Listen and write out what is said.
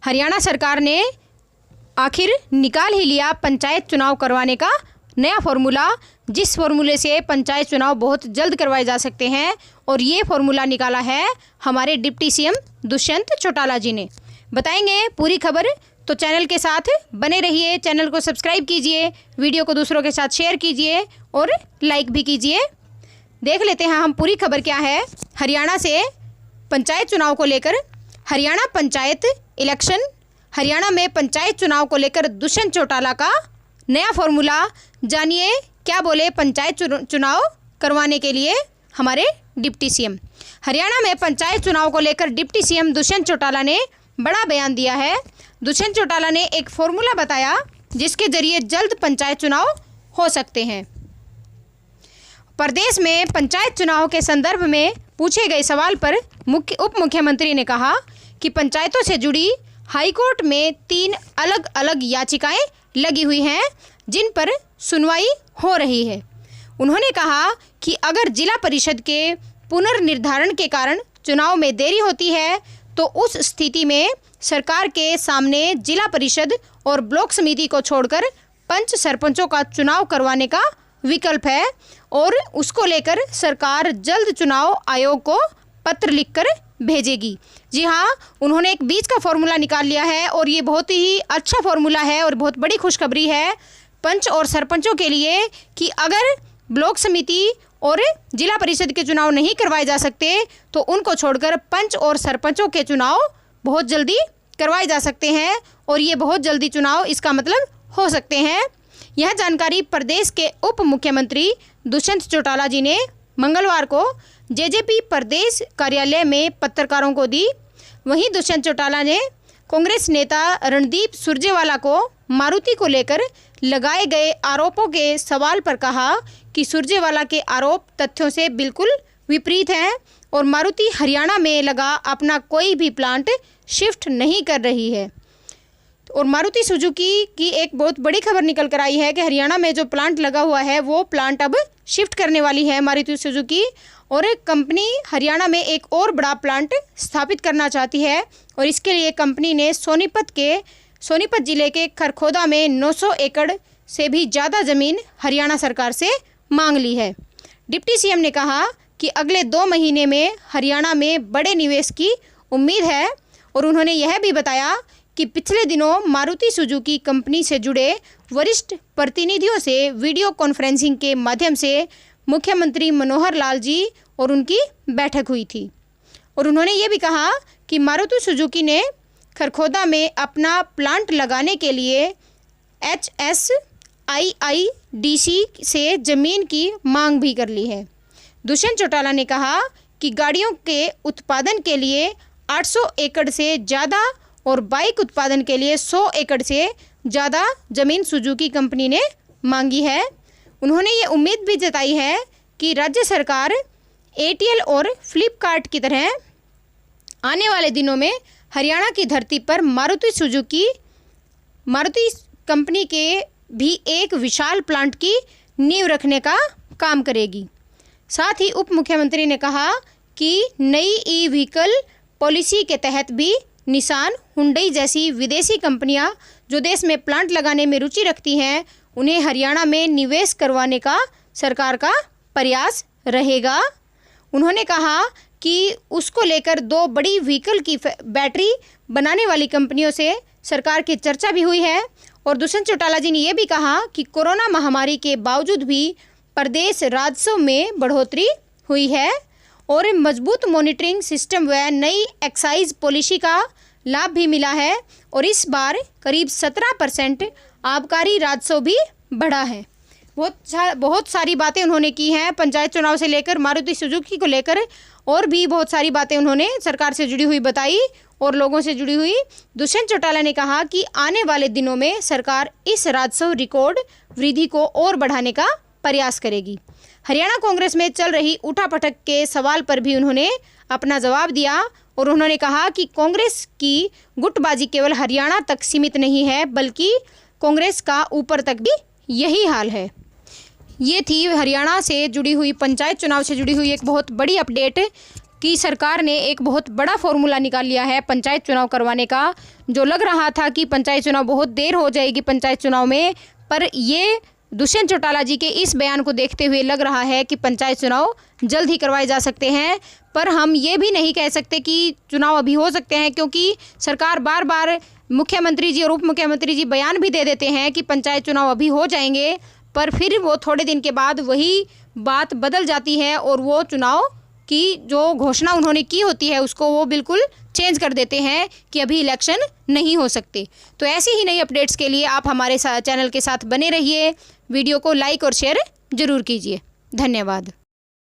हरियाणा सरकार ने आखिर निकाल ही लिया पंचायत चुनाव करवाने का नया फॉर्मूला, जिस फॉर्मूले से पंचायत चुनाव बहुत जल्द करवाए जा सकते हैं। और ये फॉर्मूला निकाला है हमारे डिप्टी सीएम दुष्यंत चौटाला जी ने। बताएंगे पूरी खबर, तो चैनल के साथ बने रहिए। चैनल को सब्सक्राइब कीजिए, वीडियो को दूसरों के साथ शेयर कीजिए और लाइक भी कीजिए। देख लेते हैं हम पूरी खबर क्या है। हरियाणा से पंचायत चुनाव को लेकर हरियाणा पंचायत इलेक्शन, हरियाणा में पंचायत चुनाव को लेकर दुष्यंत चौटाला का नया फॉर्मूला। जानिए क्या बोले पंचायत चुनाव करवाने के लिए हमारे डिप्टी सीएम। हरियाणा में पंचायत चुनाव को लेकर डिप्टी सीएम दुष्यंत चौटाला ने बड़ा बयान दिया है। दुष्यंत चौटाला ने एक फॉर्मूला बताया जिसके जरिए जल्द पंचायत चुनाव हो सकते हैं। प्रदेश में पंचायत चुनाव के संदर्भ में पूछे गए सवाल पर उप मुख्यमंत्री ने कहा कि पंचायतों से जुड़ी हाईकोर्ट में 3 अलग अलग याचिकाएं लगी हुई हैं जिन पर सुनवाई हो रही है। उन्होंने कहा कि अगर जिला परिषद के पुनर्निर्धारण के कारण चुनाव में देरी होती है तो उस स्थिति में सरकार के सामने जिला परिषद और ब्लॉक समिति को छोड़कर पंच सरपंचों का चुनाव करवाने का विकल्प है और उसको लेकर सरकार जल्द चुनाव आयोग को पत्र लिखकर भेजेगी। जी हाँ, उन्होंने एक बीच का फॉर्मूला निकाल लिया है और ये बहुत ही अच्छा फॉर्मूला है और बहुत बड़ी खुशखबरी है पंच और सरपंचों के लिए कि अगर ब्लॉक समिति और जिला परिषद के चुनाव नहीं करवाए जा सकते तो उनको छोड़कर पंच और सरपंचों के चुनाव बहुत जल्दी करवाए जा सकते हैं और ये बहुत जल्दी चुनाव इसका मतलब हो सकते हैं। यह जानकारी प्रदेश के उप मुख्यमंत्री दुष्यंत चौटाला जी ने मंगलवार को जेजेपी प्रदेश कार्यालय में पत्रकारों को दी। वहीं दुष्यंत चौटाला ने कांग्रेस नेता रणदीप सुरजेवाला को मारुति को लेकर लगाए गए आरोपों के सवाल पर कहा कि सुरजेवाला के आरोप तथ्यों से बिल्कुल विपरीत हैं और मारुति हरियाणा में लगा अपना कोई भी प्लांट शिफ्ट नहीं कर रही है। और मारुति सुजुकी की एक बहुत बड़ी खबर निकल कर आई है कि हरियाणा में जो प्लांट लगा हुआ है वो प्लांट अब शिफ्ट करने वाली है मारुति सुजुकी, और कंपनी हरियाणा में एक और बड़ा प्लांट स्थापित करना चाहती है। और इसके लिए कंपनी ने सोनीपत जिले के खरखोदा में 900 एकड़ से भी ज़्यादा ज़मीन हरियाणा सरकार से मांग ली है। डिप्टी सीएम ने कहा कि अगले 2 महीने में हरियाणा में बड़े निवेश की उम्मीद है और उन्होंने यह भी बताया कि पिछले दिनों मारुति सुजुकी कंपनी से जुड़े वरिष्ठ प्रतिनिधियों से वीडियो कॉन्फ्रेंसिंग के माध्यम से मुख्यमंत्री मनोहर लाल जी और उनकी बैठक हुई थी। और उन्होंने ये भी कहा कि मारुति सुजुकी ने खरखोदा में अपना प्लांट लगाने के लिए HSIIDC से ज़मीन की मांग भी कर ली है। दुष्यंत चौटाला ने कहा कि गाड़ियों के उत्पादन के लिए 800 एकड़ से ज़्यादा और बाइक उत्पादन के लिए 100 एकड़ से ज़्यादा ज़मीन सुजुकी कंपनी ने मांगी है। उन्होंने ये उम्मीद भी जताई है कि राज्य सरकार ATL और फ्लिपकार्ट की तरह आने वाले दिनों में हरियाणा की धरती पर मारुति कंपनी के भी एक विशाल प्लांट की नींव रखने का काम करेगी। साथ ही उप मुख्यमंत्री ने कहा कि नई ई-व्हीकल पॉलिसी के तहत भी निसान, हुंडई जैसी विदेशी कंपनियां जो देश में प्लांट लगाने में रुचि रखती हैं उन्हें हरियाणा में निवेश करवाने का सरकार का प्रयास रहेगा। उन्होंने कहा कि उसको लेकर 2 बड़ी व्हीकल की बैटरी बनाने वाली कंपनियों से सरकार की चर्चा भी हुई है। और दुष्यंत चौटाला जी ने यह भी कहा कि कोरोना महामारी के बावजूद भी प्रदेश राजस्व में बढ़ोतरी हुई है और मजबूत मॉनिटरिंग सिस्टम व नई एक्साइज पॉलिसी का लाभ भी मिला है और इस बार करीब 17% आबकारी राजस्व भी बढ़ा है। बहुत सारी बातें उन्होंने की हैं पंचायत चुनाव से लेकर मारुति सुजुकी को लेकर, और भी बहुत सारी बातें उन्होंने सरकार से जुड़ी हुई बताई और लोगों से जुड़ी हुई। दुष्यंत चौटाला ने कहा कि आने वाले दिनों में सरकार इस राजस्व रिकॉर्ड वृद्धि को और बढ़ाने का प्रयास करेगी। हरियाणा कांग्रेस में चल रही उठापटक के सवाल पर भी उन्होंने अपना जवाब दिया और उन्होंने कहा कि कांग्रेस की गुटबाजी केवल हरियाणा तक सीमित नहीं है बल्कि कांग्रेस का ऊपर तक भी यही हाल है। ये थी हरियाणा से जुड़ी हुई पंचायत चुनाव से जुड़ी हुई एक बहुत बड़ी अपडेट। कि सरकार ने एक बहुत बड़ा फॉर्मूला निकाल लिया है पंचायत चुनाव करवाने का। जो लग रहा था कि पंचायत चुनाव बहुत देर हो जाएगी पंचायत चुनाव में, पर ये दुष्यंत चौटाला जी के इस बयान को देखते हुए लग रहा है कि पंचायत चुनाव जल्द ही करवाए जा सकते हैं। पर हम ये भी नहीं कह सकते कि चुनाव अभी हो सकते हैं, क्योंकि सरकार बार बार, मुख्यमंत्री जी और उप मुख्यमंत्री जी बयान भी दे देते हैं कि पंचायत चुनाव अभी हो जाएंगे, पर फिर वो थोड़े दिन के बाद वही बात बदल जाती है और वो चुनाव की जो घोषणा उन्होंने की होती है उसको वो बिल्कुल चेंज कर देते हैं कि अभी इलेक्शन नहीं हो सकते। तो ऐसी ही नई अपडेट्स के लिए आप हमारे चैनल के साथ बने रहिए। वीडियो को लाइक और शेयर जरूर कीजिए। धन्यवाद।